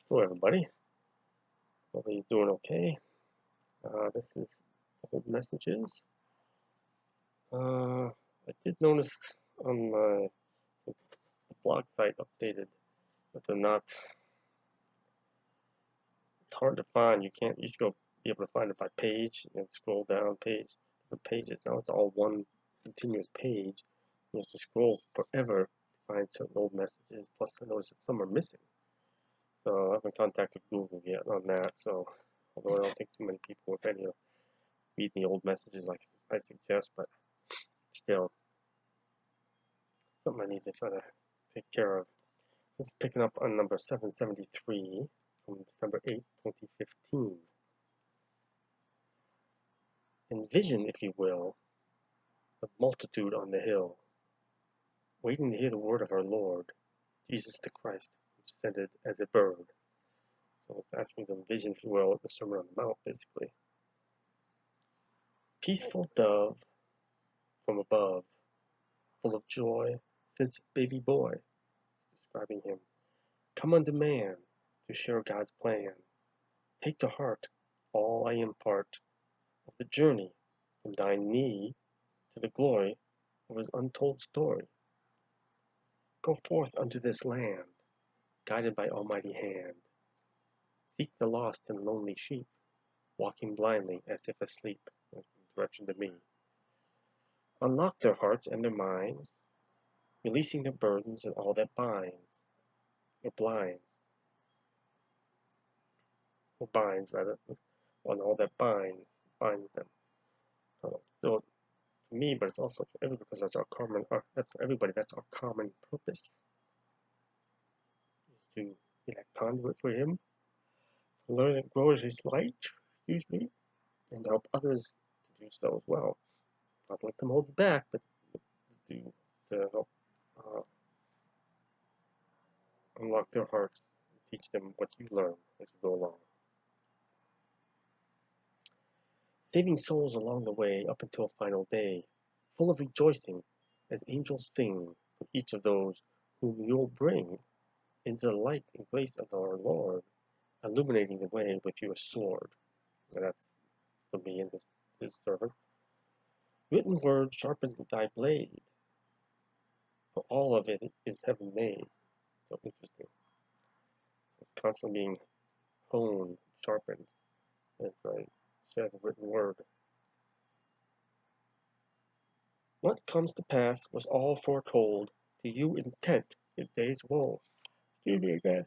Hello, everybody. Hope you're doing okay. This is Old Messages. I did notice on my blog site updated, but they're not. It's hard to find. You can't. You used to go be able to find it by page and scroll down page different pages. Now it's all one continuous page. You have to scroll forever to find certain old messages. Plus, I noticed that some are missing. So I haven't contacted Google yet on that. So although I don't think too many people, if any, are reading the old messages like I suggest, but still something I need to try to take care of. This is picking up on number 773 from December 8th, 2015. Envision, if you will, the multitude on the hill, waiting to hear the word of our Lord, Jesus the Christ, who descended as a bird. So it's asking to envision, if you will, the Sermon on the Mount, basically. Peaceful dove from above, full of joy, since baby boy, describing him. Come unto man to share God's plan. Take to heart all I impart of the journey from thy knee to the glory of his untold story. Go forth unto this land, guided by almighty hand. Seek the lost and lonely sheep, walking blindly as if asleep. That's the direction to me. Unlock their hearts and their minds, releasing their burdens and all that binds, or blinds, or binds rather, on all that binds them. So to me, but it's also for everybody, because that's our common, that's for everybody, that's our common purpose, is to be that conduit for him, to learn and grow in his light, and to help others to do so as well. Not let them hold you back, but to help unlock their hearts and teach them what you learn as you go along. Saving souls along the way up until final day, full of rejoicing as angels sing for each of those whom you'll bring into the light and grace of our Lord, illuminating the way with your sword. And that's for me and his servants. Written word sharpened thy blade, for all of it is heaven made. So interesting. It's constantly being honed, sharpened, as I share the written word. What comes to pass was all foretold to you intent in days of old. Excuse me again.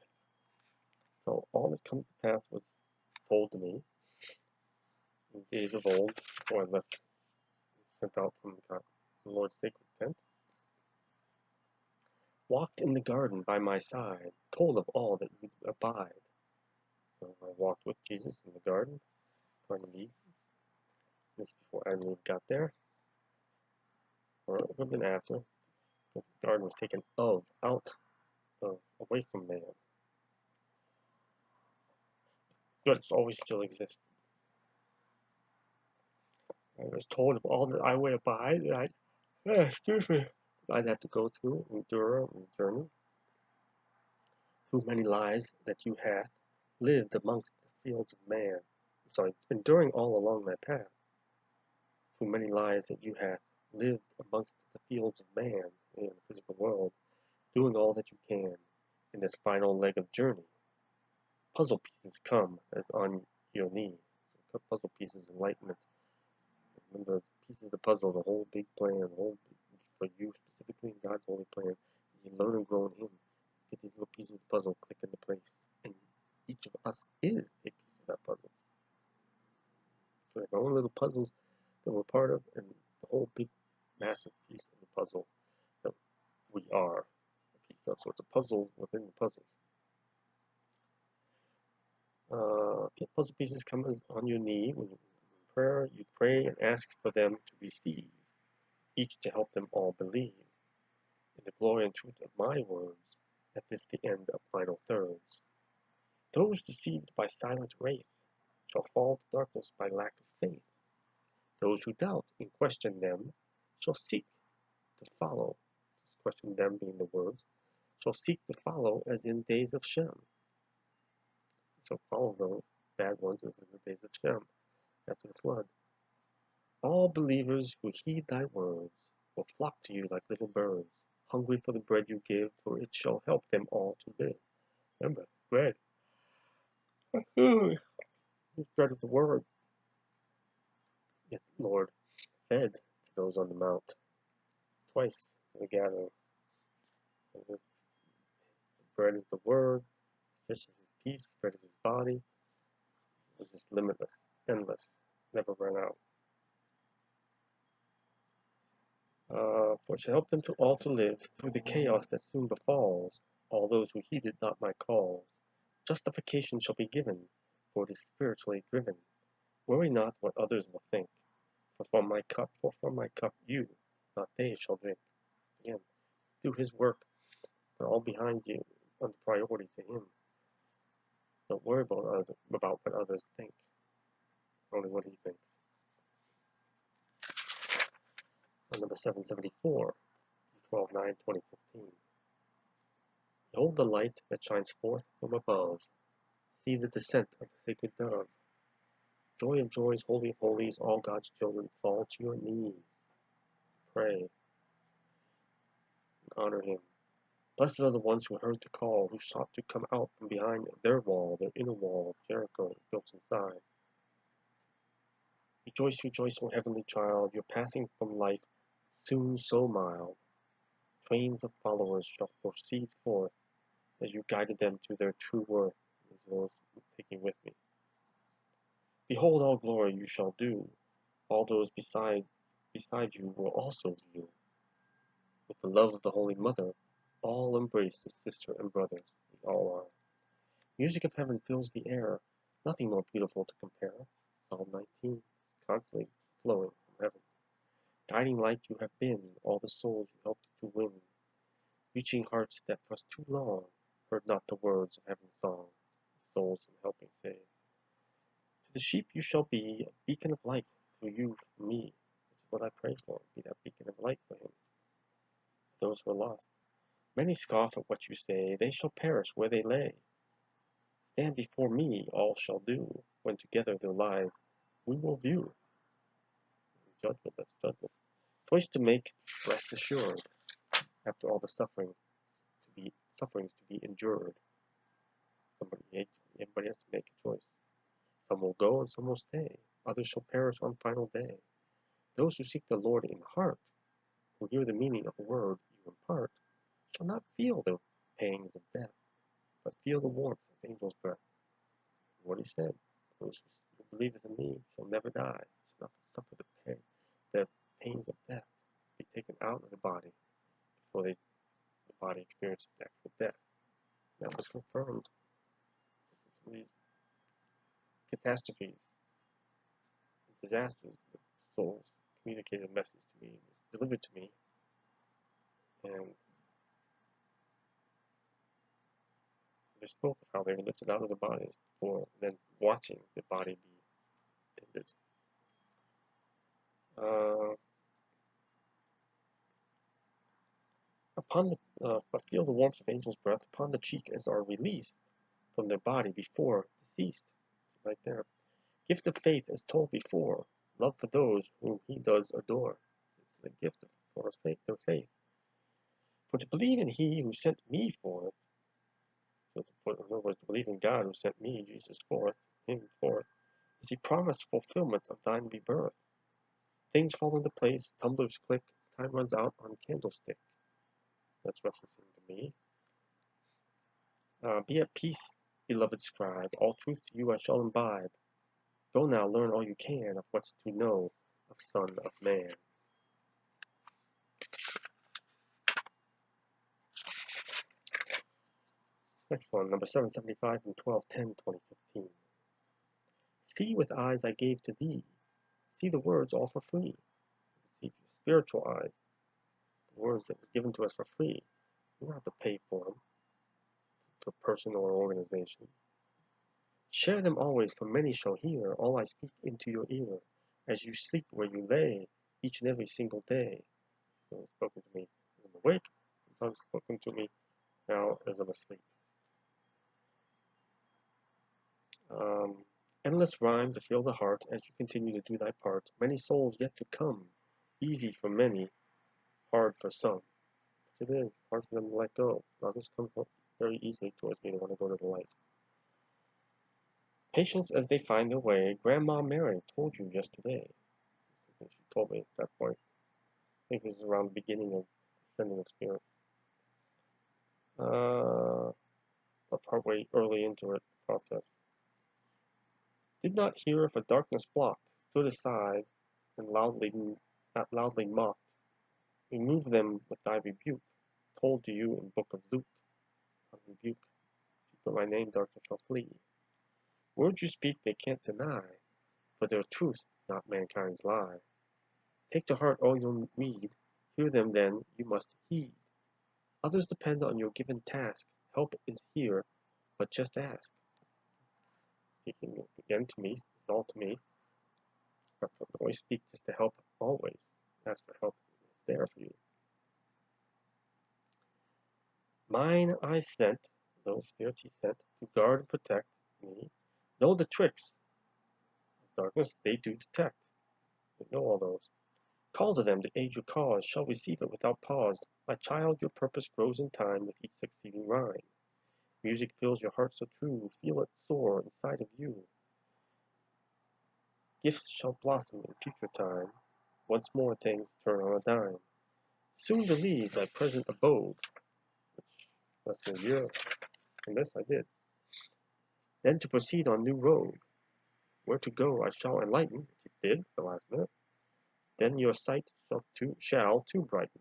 So all that comes to pass was told to me in days of old, before I left, sent out from God, the Lord's sacred tent. Walked in the garden by my side, told of all that would abide. So I walked with Jesus in the garden, Garden of Eden. This before Adam and Eve got there, or it would have been after, because the garden was taken out of, away from man. But it's always still existed. I was told of all that I would abide, that I'd have to go through, endure, and journey through many lives that you hath lived amongst the fields of man. Sorry, enduring all along that path, through many lives that you hath lived amongst the fields of man in the physical world, doing all that you can in this final leg of journey. Puzzle pieces come as on your knee. So puzzle pieces, enlightenment. Remember, the pieces of the puzzle, the whole big plan, the whole for you specifically in God's holy plan. You learn and grow in Him. Get these little pieces of the puzzle click into place, and each of us is a piece of that puzzle. So we have our own little puzzles that we're part of, and the whole big, massive piece of the puzzle that we are a piece of. So it's a puzzle within the puzzle. Puzzle pieces come on your knee when you prayer. You pray and ask for them to receive, each to help them all believe in the glory and truth of my words, at this the end of final thirds. Those deceived by silent wrath shall fall to darkness by lack of faith. Those who doubt and question them shall seek to follow, question them being the words, shall seek to follow as in days of Shem. shall follow those bad ones as in the days of Shem after the flood. All believers who heed thy words will flock to you like little birds, hungry for the bread you give, for it shall help them all to live. Remember, bread. This bread of the word. Yet, Lord, fed to those on the mount twice to the gathering. The bread is the word, fish is his peace, bread of his body. It was just limitless, endless, never run out. For it shall help them to all to live through the chaos that soon befalls all those who heeded not my calls. Justification shall be given, for it is spiritually driven. Worry not what others will think, for from my cup you, not they, shall drink. Again, do his work. They're all behind you, on the priority to him. Don't worry about what others think, only what he thinks. On number 774, 12/9/2015. Behold the light that shines forth from above. See the descent of the sacred dove. Joy of joys, holy of holies, all God's children fall to your knees. Pray and honor him. Blessed are the ones who heard the call, who sought to come out from behind their wall, their inner wall of Jericho built inside. Rejoice, rejoice, O heavenly child, your passing from life soon so mild. Trains of followers shall proceed forth as you guided them to their true worth, as those taking with me. Behold all glory you shall do, all those beside you will also view. With the love of the Holy Mother, all embrace as sister and brother, we all are. Music of heaven fills the air, nothing more beautiful to compare. Psalm 19 is constantly flowing from heaven. Guiding light you have been, all the souls you helped to win, reaching hearts that for too long heard not the words of heaven's song, souls in helping save. To the sheep you shall be a beacon of light through you for me, which is what I pray for, be that beacon of light for him. Those who are lost. Many scoff at what you say, they shall perish where they lay. Stand before me, all shall do, when together their lives we will view. Judgment, that's judgment. Choice to make, rest assured, after all the sufferings to be endured. Everybody has to make a choice. Some will go and some will stay. Others shall perish on final day. Those who seek the Lord in heart, who hear the meaning of the word you impart, shall not feel the pangs of death, but feel the warmth of angel's breath. What he said, those who believeth in me shall never die, shall not suffer the pains of death, be taken out of the body before the body experiences actual death. That was confirmed. These catastrophes, disasters, the souls communicated a message to me, was delivered to me, and they spoke of how they were lifted out of the bodies before, and then watching the body be ended. Feel the warmth of angel's breath upon the cheek as are released from their body before deceased. Right there. Gift of faith as told before, love for those whom he does adore. It's the gift for faith, their faith. For to believe in he who sent me forth, so in other words, to believe in God who sent me, Jesus, him forth, is he promised fulfillment of thine rebirth. Things fall into place, tumblers click, time runs out on candlestick. That's referencing to me. Be at peace, beloved scribe, all truth to you I shall imbibe. Go now, learn all you can of what's to know of Son of Man. Next one, number 775 from 12/10/2015. See with eyes I gave to thee. See the words all for free. See spiritual eyes, the words that were given to us for free. You don't have to pay for them to a person or organization. Share them always, for many shall hear all I speak into your ear, as you sleep where you lay, each and every single day. So it's spoken to me as I'm awake, sometimes spoken to me now as I'm asleep. Endless rhyme to fill the heart as you continue to do thy part. Many souls yet to come, easy for many, hard for some. It is hard for them to let go. Others come very easily towards me. They want to go to the light. Patience as they find their way. Grandma Mary told you yesterday. She told me at that point. I think this is around the beginning of ascending experience. Partway early into it process. Did not hear if a darkness blocked, stood aside, and loudly mocked. Remove them with thy rebuke, told to you in book of Luke. On rebuke, but my name darkness shall flee. Words you speak they can't deny, for their truth, not mankind's lie. Take to heart all you'll read, hear them then you must heed. Others depend on your given task, help is here, but just ask. Speaking again to me, this is all to me. But always speak just to help, always. Ask for help, it's there for you. Mine I sent, those spirits he sent, to guard and protect me. Know the tricks of darkness they do detect. They know all those. Call to them to aid your cause, shall receive it without pause. My child, your purpose grows in time with each succeeding rhyme. Music fills your heart so true, feel it soar inside of you. Gifts shall blossom in future time, once more things turn on a dime. Soon to leave thy present abode, which less than a year, and this I did. Then to proceed on new road. Where to go I shall enlighten, if you did, the last minute. Then your sight shall too brighten.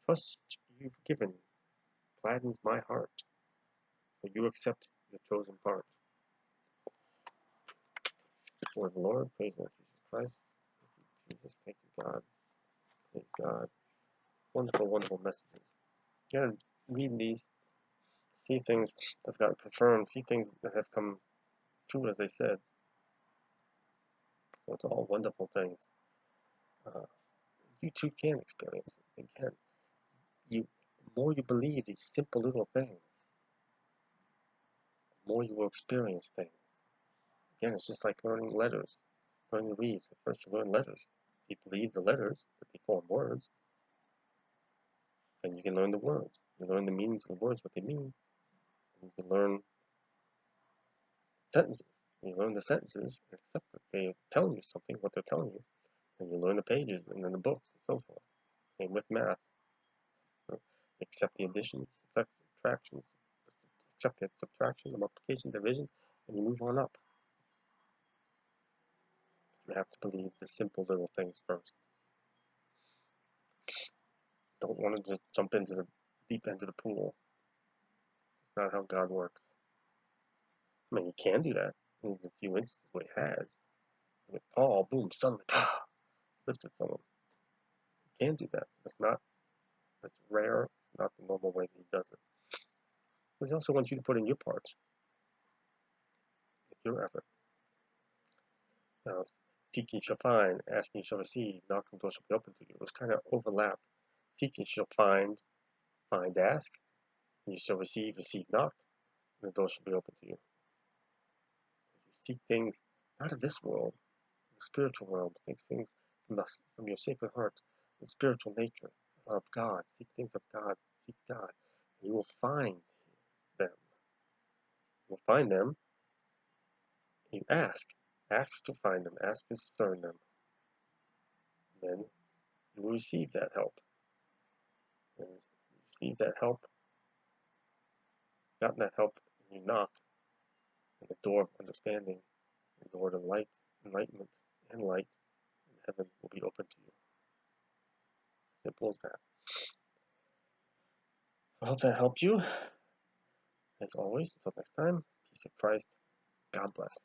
Trust you've given gladdens my heart, for you accept your chosen part. Word of the Lord, praise the Lord Jesus Christ. Thank you, Jesus, thank you, God. Praise God. Wonderful, wonderful messages. You gotta read these, see things that have gotten confirmed, see things that have come true as they said. So it's all wonderful things. You too can experience it. Again, the more you believe these simple little things, the more you will experience things. Again, it's just like learning letters, learning to read. So first you learn letters. You believe the letters, that they form words, then you can learn the words. You learn the meanings of the words, what they mean. And you can learn sentences. You learn the sentences and accept that they're telling you something, what they're telling you. And you learn the pages and then the books and so forth. Same with math. Accept the additions, subtractions, accept the subtraction, the multiplication, division, and you move on up. You have to believe the simple little things first. Don't want to just jump into the deep end of the pool. It's not how God works. I mean, you can do that in a few instances, what he has. With Paul, boom, suddenly, lifted from him. You can do that. That's rare. It's not the normal way that he does it. But he also wants you to put in your part, with your effort. Now, seeking shall find, asking shall receive, knocking the door shall be open to you. Those kind of overlap. Seeking shall find, ask, and you shall receive, knock, and the door shall be open to you. You seek things not of this world, the spiritual realm. Seek things from your sacred heart, the spiritual nature of God. Seek things of God. Seek God. And you will find them. You will find them. You ask. Ask to find them. Ask to discern them. Then you will receive that help. And you receive that help. Gotten that help, and you knock, and the door of understanding, the door to light, enlightenment, and light in heaven will be open to you. Simple as that. I hope that helped you. As always, until next time, peace of Christ. God bless.